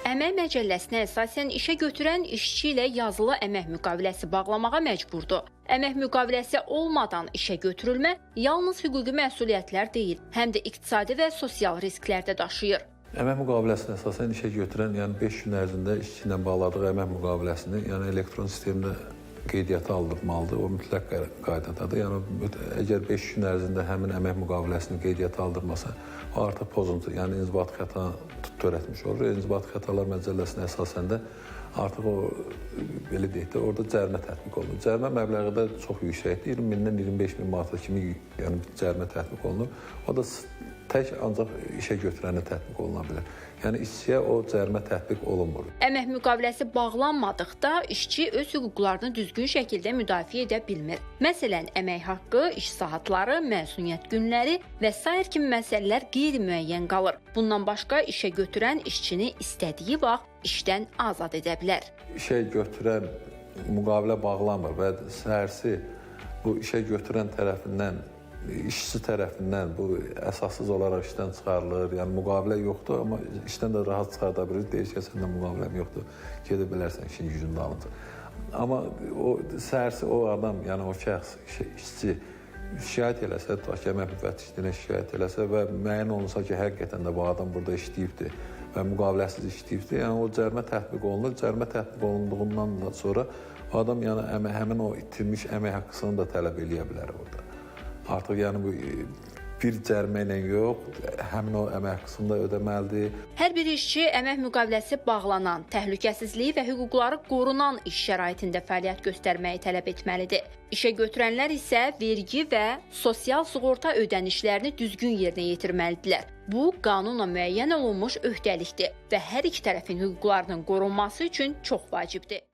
Əmək məcəlləsinə əsasən işə götürən işçi ilə yazılı əmək müqaviləsi bağlamağa məcburdur. Əmək müqaviləsi olmadan işə götürülmə yalnız hüquqi məsuliyyətlər deyil, həm də iqtisadi və sosial risklər də daşıyır. Əmək müqaviləsinə əsasən işə götürən, yəni 5 gün ərzində işçi ilə bağladığı əmək müqaviləsini, yəni elektron sistemdə qeydiyyata aldırmalıdır. O mütləq qaydadadır. Yəni əgər 5 gün ərzində həmin əmək müqaviləsini qeydiyyata aldırmasa, o artıq pozuntu, yəni inzibati xəta törətmiş olur. İnzibati xətalar məcəlləsinə əsasən də artıq o belə deyək də orada cərimə tətbiq olunur. Cərimə məbləği də çox yüksəkdir. 20 mindən 25 min manata kimi yəni cərimə tətbiq olunur. O da tək ancaq işə götürənə tətbiq oluna bilər. Yəni işçiyə o cərimə tətbiq olunmur. Əmək müqaviləsi bağlanmadıqda işçi öz hüquqlarını düzgün şəkildə müdafiə edə bilmir. Məsələn, əmək haqqı, iş saatları, məzuniyyət günləri və sair kimi məsələlər qeyri-müəyyən qalır. Bundan başqa işə götürən işçini istədiyi vaxt işdən azad edə bilər. İşə götürən müqavilə bağlamır və səhərsi bu işə götürən tərəfindən işçi tərəfindən bu əsassız olaraq işdən çıxarılır. Yəni müqavilə yoxdur, amma işdən də rahat çıxarda bilir. Deyir ki, səndə müqaviləm yoxdur, gedə bilərsən işin gücünü alınca. Amma o səhərsi o adam, yəni o şəxs, işçi şikayət eləsə, tutaq ki, əmək müfəttişliyinə şikayət eləsə və müəyyən olunsa ki, həqiqətən də bu adam burada işləyibdir və müqaviləsiz işləyibdir, yəni o cərimə tətbiq olunur. Cərimə tətbiq olunduğundan da sonra o adam yəni həmin o itirmiş əmək haqqısını da tələb eləyə bilər orada. Artıq yəni bu bir cərimə ilə yox, həmin o əmək haqqısını da ödəməlidir. Hər bir işçi əmək müqaviləsi bağlanan, təhlükəsizliyi və hüquqları qorunan iş şəraitində fəaliyyət göstərməyi tələb etməlidir. İşə götürənlər isə vergi və sosial sığorta ödənişlərini düzgün yerinə yetirməlidirlər. Bu, qanunla müəyyən olunmuş öhdəlikdir və hər iki tərəfin hüquqlarının qorunması üçün çox vacibdir.